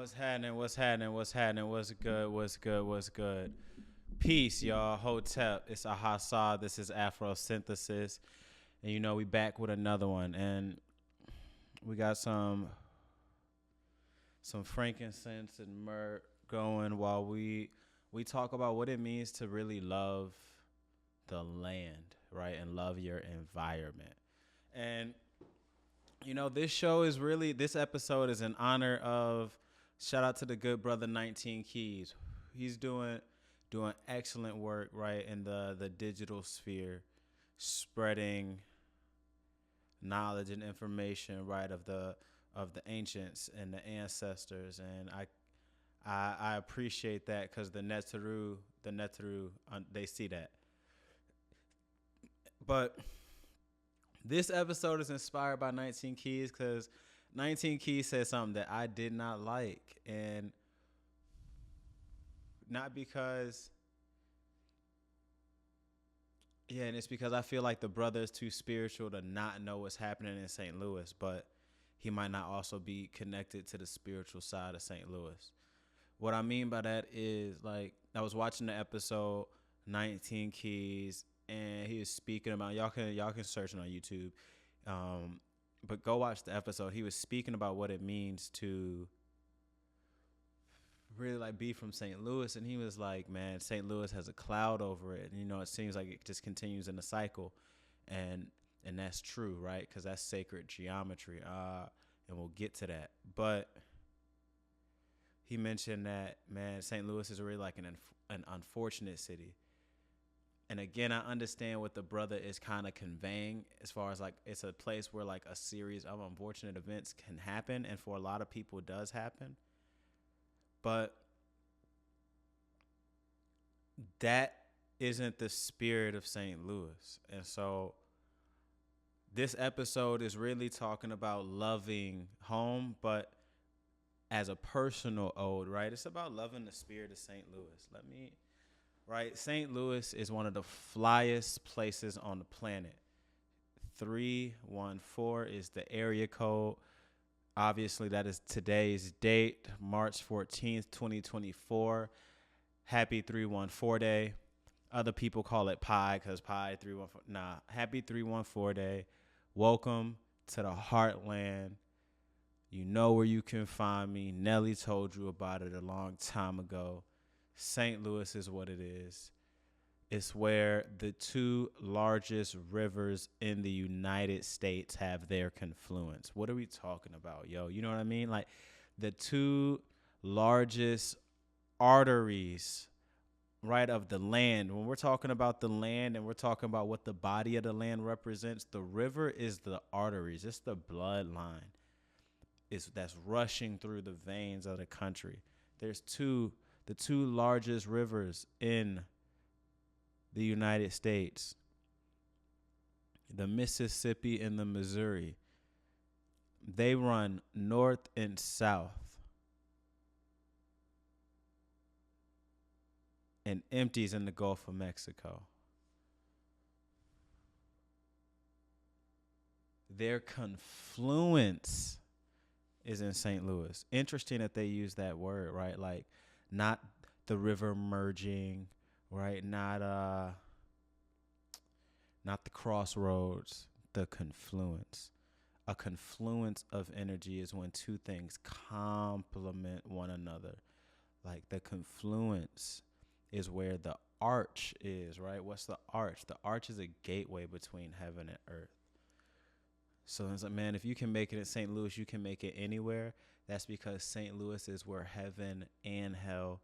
What's happening? What's happening? What's happening? What's good? What's good? What's good? Peace, y'all. Hotep. It's a Hassad. This is Afrosynthesis. And we back with another one. And we got some frankincense and myrrh going while we talk about what it means to really love the land, right? And love your environment. And this episode is in honor of, shout out to the good brother 19 Keys. He's doing excellent work, right, in the digital sphere, spreading knowledge and information, right, of the ancients and the ancestors. And I appreciate that because the Neteru, they see that. But this episode is inspired by 19 Keys because 19 Keys said something that I did not like. And not because, and it's because I feel like the brother is too spiritual to not know what's happening in St. Louis, but he might not also be connected to the spiritual side of St. Louis. What I mean by that is, like, I was watching the episode 19 Keys, and he was speaking about, y'all can search it on YouTube, but go watch the episode. He was speaking about what it means to really like be from St. Louis, and he was like, man, St. Louis has a cloud over it, and it seems like it just continues in a cycle, and that's true, right? Because that's sacred geometry, and we'll get to that. But he mentioned that, man, St. Louis is really like an unfortunate city. And again, I understand what the brother is kind of conveying as far as like it's a place where like a series of unfortunate events can happen, and for a lot of people it does happen. But that isn't the spirit of St. Louis. And so this episode is really talking about loving home, but as a personal ode, right? It's about loving the spirit of St. Louis. Right? St. Louis is one of the flyest places on the planet. 314 is the area code. Obviously, that is today's date, March 14th, 2024. Happy 314 Day. Other people call it Pi because Pi 314. Nah, happy 314 Day. Welcome to the heartland. You know where you can find me. Nelly told you about it a long time ago. St. Louis is what it is. It's where the two largest rivers in the United States have their confluence. What are we talking about, yo? You know what I mean? Like the two largest arteries, right, of the land. When we're talking about the land and we're talking about what the body of the land represents, the river is the arteries. It's the bloodline. That's rushing through the veins of the country. There's the two largest rivers in the United States, the Mississippi and the Missouri. They run north and south and empties in the Gulf of Mexico. Their confluence is in St. Louis. Interesting that they use that word, right? Like, not the river merging, right? Not the crossroads, the confluence. A confluence of energy is when two things complement one another. Like the confluence is where the arch is, right? What's the arch? The arch is a gateway between heaven and earth. So it's like, man, if you can make it in St. Louis, you can make it anywhere. That's because St. Louis is where heaven and hell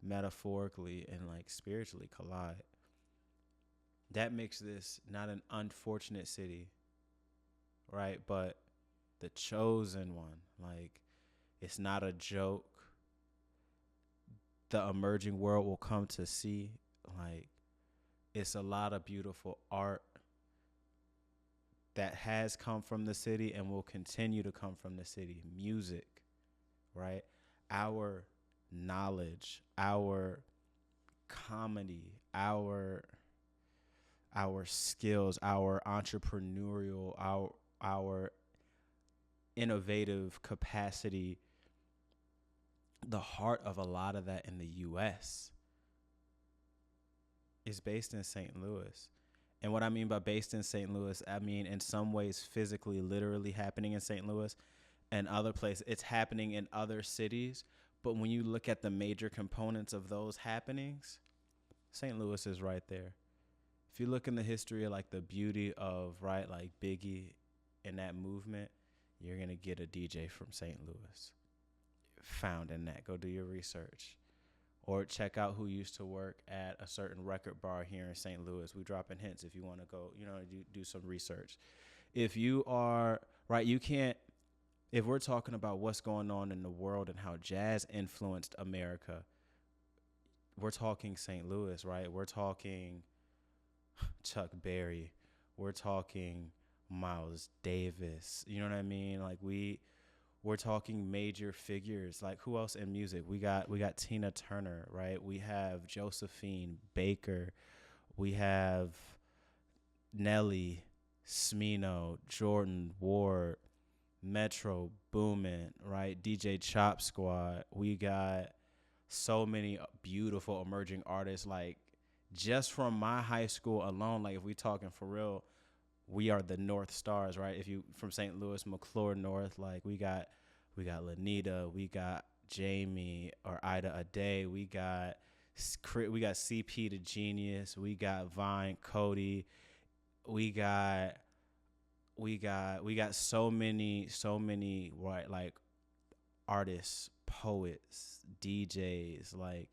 metaphorically and like spiritually collide. That makes this not an unfortunate city, right? But the chosen one. Like, it's not a joke. The emerging world will come to see. Like, it's a lot of beautiful art that has come from the city and will continue to come from the city. Music, right? Our knowledge, our comedy, our skills, our entrepreneurial, our innovative capacity the heart of a lot of that in the U.S. is based in St. Louis. And what I mean by based in St. Louis, I mean in some ways physically, literally happening in St. Louis, and other places. It's happening in other cities. But when you look at the major components of those happenings, St. Louis is right there. If you look in the history of like the beauty of, right, like Biggie and that movement, you're going to get a DJ from St. Louis found in that. Go do your research. Or check out who used to work at a certain record bar here in St. Louis. We dropping hints if you want to go, do some research. If you are, right, you can't, if we're talking about what's going on in the world and how jazz influenced America, we're talking St. Louis, right? We're talking Chuck Berry. We're talking Miles Davis. You know what I mean? Like we're talking major figures. Like who else in music? We got Tina Turner, right? We have Josephine Baker. We have Nelly, Smino, Jordan Ward, Metro Boomin, right? DJ Chop Squad. We got so many beautiful emerging artists. Like just from my high school alone, like if we talking for real, we are the North Stars, right? If you from St. Louis, McClure North, like we got Lanita, we got Jamie or Ida Ade, we got CP the Genius, we got Vine, Cody, we got so many right, like artists, poets, DJs. Like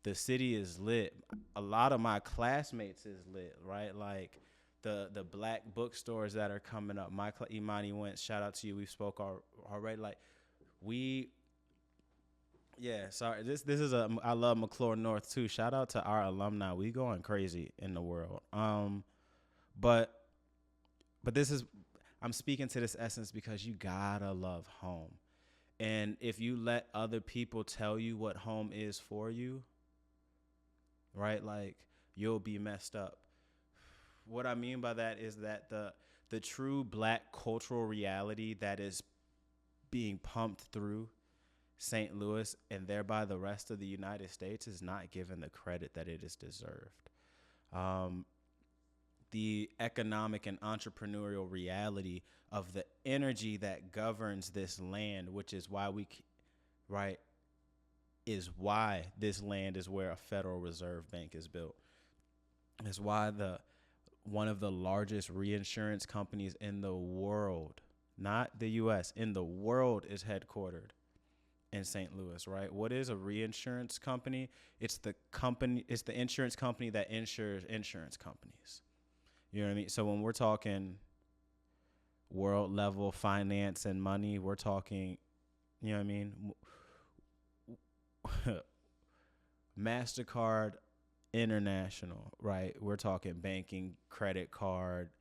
the city is lit. A lot of my classmates is lit, right? Like the black bookstores that are coming up. Imani Wentz, shout out to you. We've spoke already. Like sorry. This is I love McClure North too. Shout out to our alumni. We going crazy in the world. But this is, I'm speaking to this essence because you gotta love home. And if you let other people tell you what home is for you, right, like you'll be messed up. What I mean by that is that the true black cultural reality that is being pumped through St. Louis and thereby the rest of the United States is not given the credit that it is deserved. The economic and entrepreneurial reality of the energy that governs this land, which is why is why this land is where a Federal Reserve Bank is built. Is why one of the largest reinsurance companies in the world, not the U.S., in the world is headquartered in St. Louis, right? What is a reinsurance company? It's the insurance company that insures insurance companies. You know what I mean? So when we're talking world level finance and money, we're talking, you know what I mean? MasterCard International, right? We're talking banking, credit card,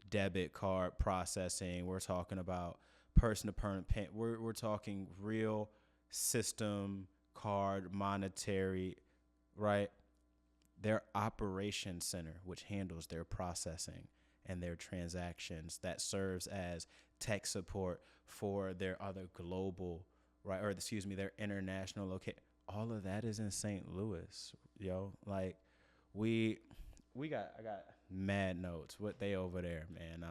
debit card processing. We're talking about person-to-person payment. We're talking real system card monetary, right? Their operations center, which handles their processing and their transactions, that serves as tech support for their other global, right? Or their international location. All of that is in St. Louis, yo. Like I got mad notes. What they over there, man.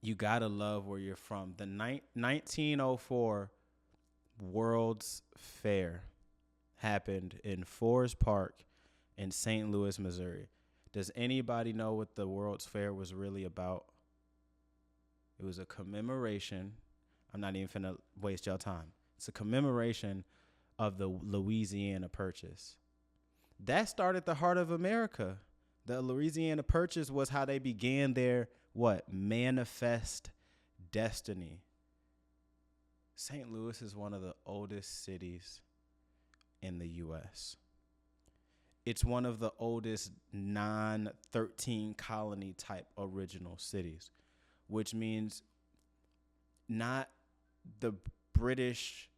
You gotta love where you're from. The 1904 World's Fair happened in Forest Park in St. Louis, Missouri. Does anybody know what the World's Fair was really about? It was a commemoration. I'm not even finna waste y'all time. It's a commemoration of the Louisiana Purchase. That started the heart of America. The Louisiana Purchase was how they began their, manifest destiny. St. Louis is one of the oldest cities in the U.S. It's one of the oldest non-13 colony type original cities, which means not the British,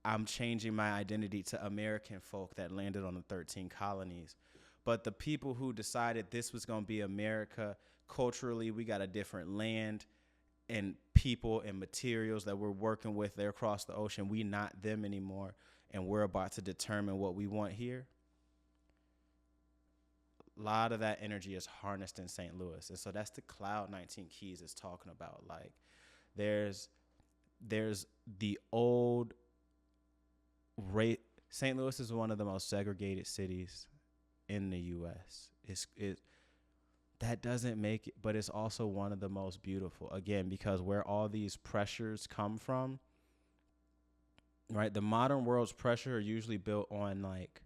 I'm changing my identity to American folk that landed on the 13 colonies, but the people who decided this was going to be America culturally. We got a different land and people and materials that we're working with there across the ocean. We not them anymore, and we're about to determine what we want here. A lot of that energy is harnessed in St. Louis, and so that's the Cloud 19 Keys is talking about. Like, there's the old rate. St. Louis is one of the most segregated cities in the U.S. That doesn't make it, but it's also one of the most beautiful, again, because where all these pressures come from, right? The modern world's pressure are usually built on like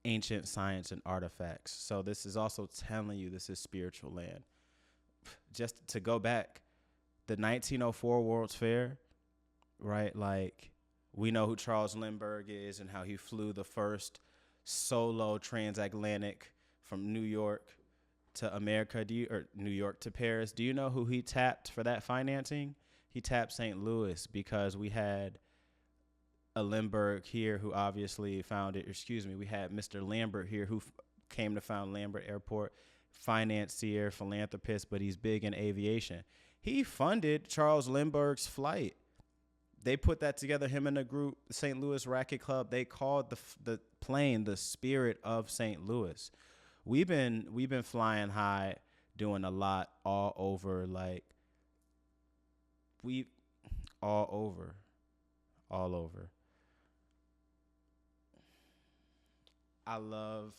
ancient science and artifacts. So this is also telling you this is spiritual land. Just to go back, the 1904 World's Fair, right? Like, we know who Charles Lindbergh is and how he flew the first solo transatlantic from New York to America, or New York to Paris. Do you know who he tapped for that financing? He tapped St. Louis, because we had a Lindbergh here who obviously founded, we had Mr. Lambert here who came to found Lambert Airport, financier, philanthropist, but he's big in aviation. He funded Charles Lindbergh's flight. They put that together, him and a group, St. Louis Racquet Club. They called the plane the Spirit of St. Louis. We've been flying high, doing a lot all over, like all over. I love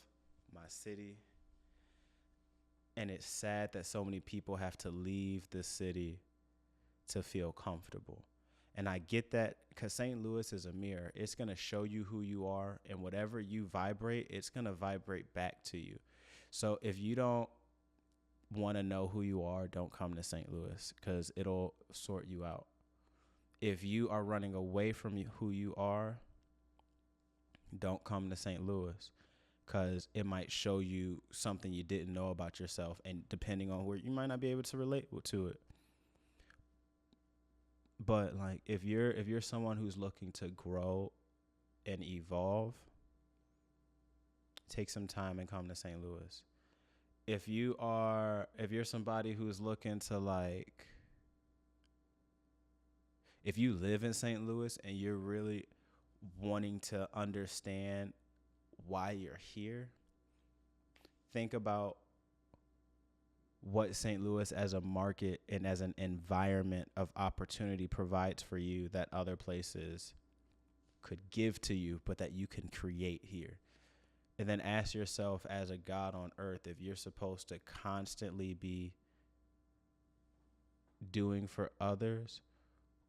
my city, and it's sad that so many people have to leave the city to feel comfortable. And I get that, because St. Louis is a mirror. It's going to show you who you are, and whatever you vibrate, it's going to vibrate back to you. So if you don't want to know who you are, don't come to St. Louis, because it'll sort you out. If you are running away from who you are, don't come to St. Louis, because it might show you something you didn't know about yourself. And depending on where, you might not be able to relate to it. But like, if you're someone who's looking to grow and evolve, take some time and come to St. Louis. If you're somebody who's looking to, like, if you live in St. Louis and you're really wanting to understand why you're here, think about what St. Louis as a market and as an environment of opportunity provides for you that other places could give to you, but that you can create here. And then ask yourself, as a God on earth, if you're supposed to constantly be doing for others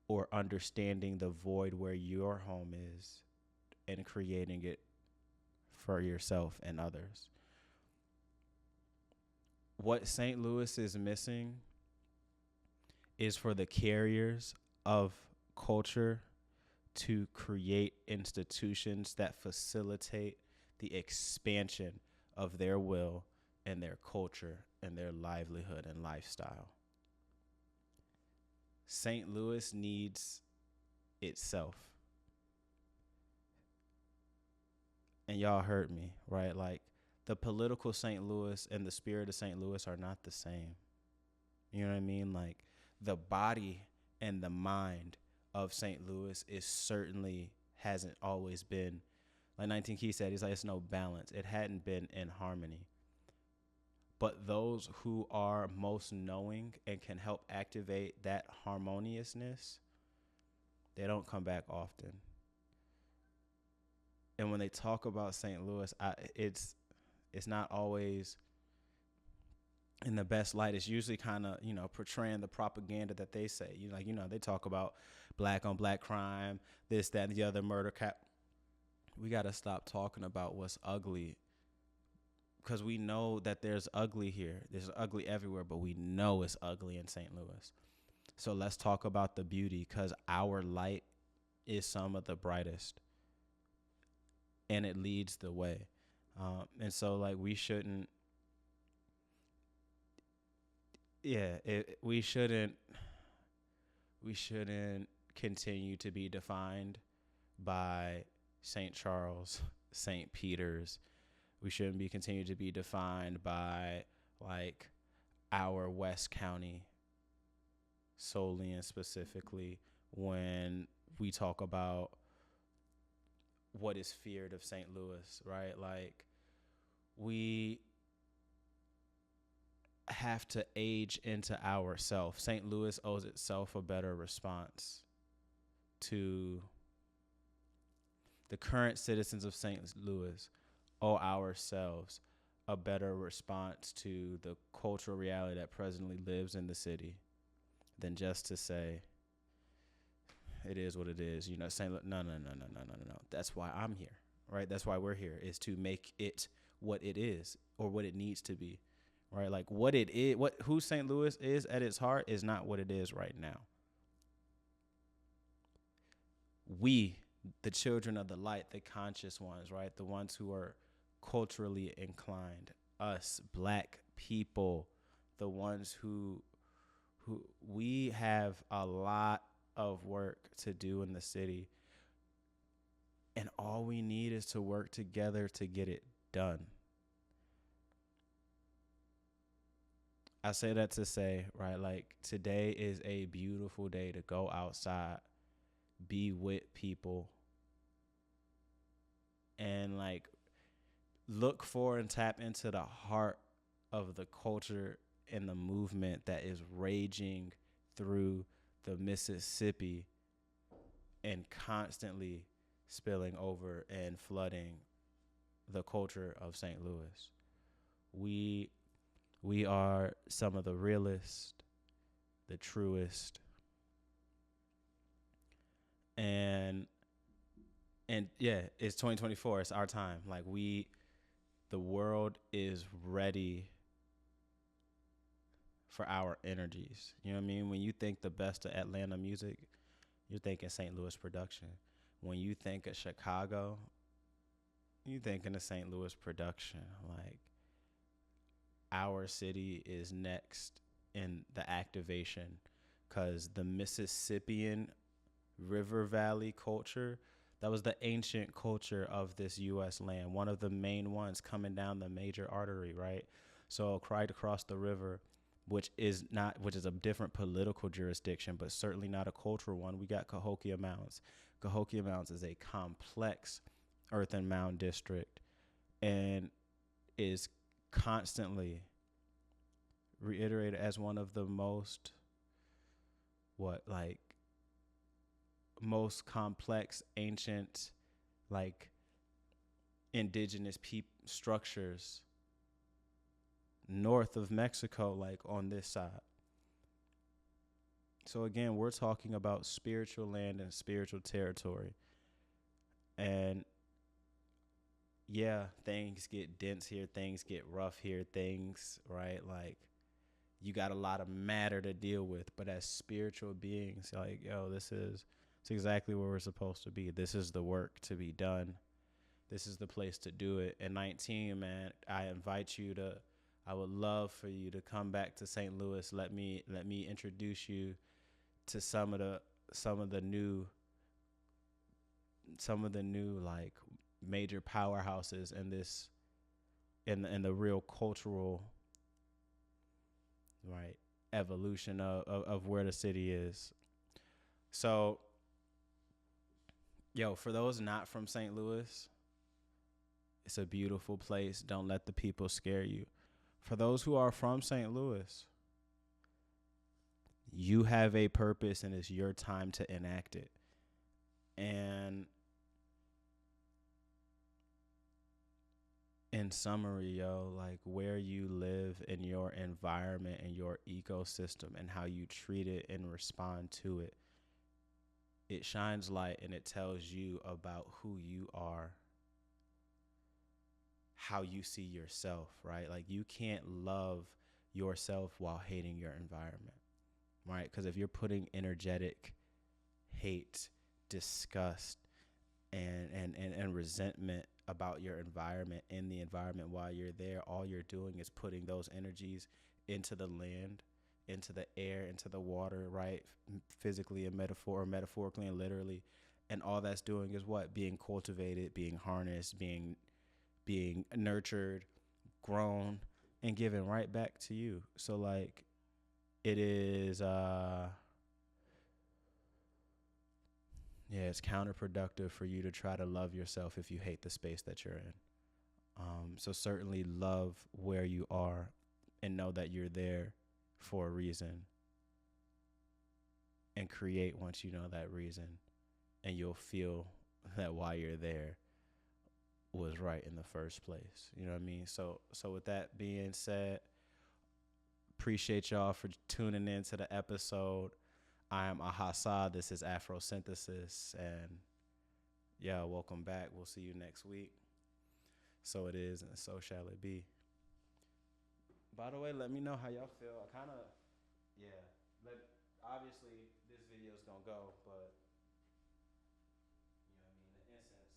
or understanding the void where your home is and creating it for yourself and others. What St. Louis is missing is for the carriers of culture to create institutions that facilitate the expansion of their will and their culture and their livelihood and lifestyle. St. Louis needs itself. And y'all heard me, right? Like, the political St. Louis and the spirit of St. Louis are not the same. You know what I mean? Like, the body and the mind of St. Louis hasn't always been, like 19 Key said, it's no balance. It hadn't been in harmony. But those who are most knowing and can help activate that harmoniousness, they don't come back often. And when they talk about St. Louis, it's not always in the best light. It's usually kind of, portraying the propaganda that they say. They talk about black on black crime, this, that, and the other, murder cap. We got to stop talking about what's ugly, because we know that there's ugly here. There's ugly everywhere, but we know it's ugly in St. Louis. So let's talk about the beauty, because our light is some of the brightest, and it leads the way. And so, like, we shouldn't continue to be defined by St. Charles, St. Peter's. We shouldn't be continued to be defined by, like, our West County solely and specifically when we talk about what is feared of St. Louis, right? Like, we have to age into ourselves. St. Louis owes itself a better response to the current citizens of St. Louis, owe ourselves a better response to the cultural reality that presently lives in the city than just to say, it is what it is. You know, saying, no. That's why I'm here, right? That's why we're here, is to make it what it is or what it needs to be, right? Like, what it is, who St. Louis is at its heart is not what it is right now. We, the children of the light, the conscious ones, right? The ones who are culturally inclined, us black people, the ones who we have a lot of work to do in the city, and all we need is to work together to get it done. I say that to say, right, like, today is a beautiful day to go outside, be with people, and like look for and tap into the heart of the culture and the movement that is raging through the Mississippi and constantly spilling over and flooding the culture of St. Louis. We are some of the realest, the truest, and yeah, it's 2024. It's our time. Like, the world is ready for our energies. You know what I mean? When you think the best of Atlanta music, you're thinking St. Louis production. When you think of Chicago, you thinking of St. Louis production. Like, our city is next in the activation, because the Mississippian River Valley culture, that was the ancient culture of this U.S. land, one of the main ones coming down the major artery, right? So right across the river, which is a different political jurisdiction, but certainly not a cultural one, we got Cahokia Mounds. Cahokia Mounds is a complex earthen mound district and is constantly reiterated as one of the most complex, ancient, like, indigenous structures north of Mexico, like on this side. So again, we're talking about spiritual land and spiritual territory. And yeah, things get dense here, things get rough here, right? Like, you got a lot of matter to deal with, but as spiritual beings, like, yo, it's exactly where we're supposed to be. This is the work to be done. This is the place to do it. And 19, man, I would love for you to come back to St. Louis. Let me introduce you to some of the new like major powerhouses in the real cultural, right, evolution of where the city is. So, yo, for those not from St. Louis, it's a beautiful place. Don't let the people scare you. For those who are from St. Louis, you have a purpose and it's your time to enact it. And in summary, yo, like, where you live in your environment and your ecosystem and how you treat it and respond to it, it shines light and it tells you about who you are, how you see yourself, right? Like, you can't love yourself while hating your environment, right? Because if you're putting energetic hate, disgust, and resentment about your environment in the environment while you're there, all you're doing is putting those energies into the land, into the air, into the water, right? Physically and metaphorically and literally. And all that's doing is what? Being cultivated, being harnessed, being nurtured, grown, and given right back to you. So, like, it is Yeah, it's counterproductive for you to try to love yourself if you hate the space that you're in. So certainly love where you are and know that you're there for a reason, and create once you know that reason, and you'll feel that why you're there was right in the first place. You know what I mean? So with that being said, appreciate y'all for tuning in to the episode. I am Ahasa. This is Afrosynthesis, and yeah, welcome back. We'll see you next week. So it is, and so shall it be. By the way, let me know how y'all feel. I kind of, yeah. Obviously, this video's gonna go, but you know what I mean. The instance,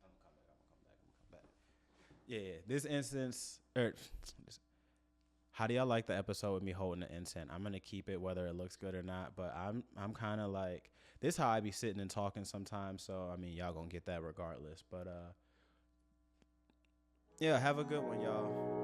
I'm gonna come back. Yeah. This instance, how do y'all like the episode with me holding the incense? I'm gonna keep it whether it looks good or not. But I'm kind of like, this how I be sitting and talking sometimes. So I mean, y'all gonna get that regardless. But yeah, have a good one, y'all.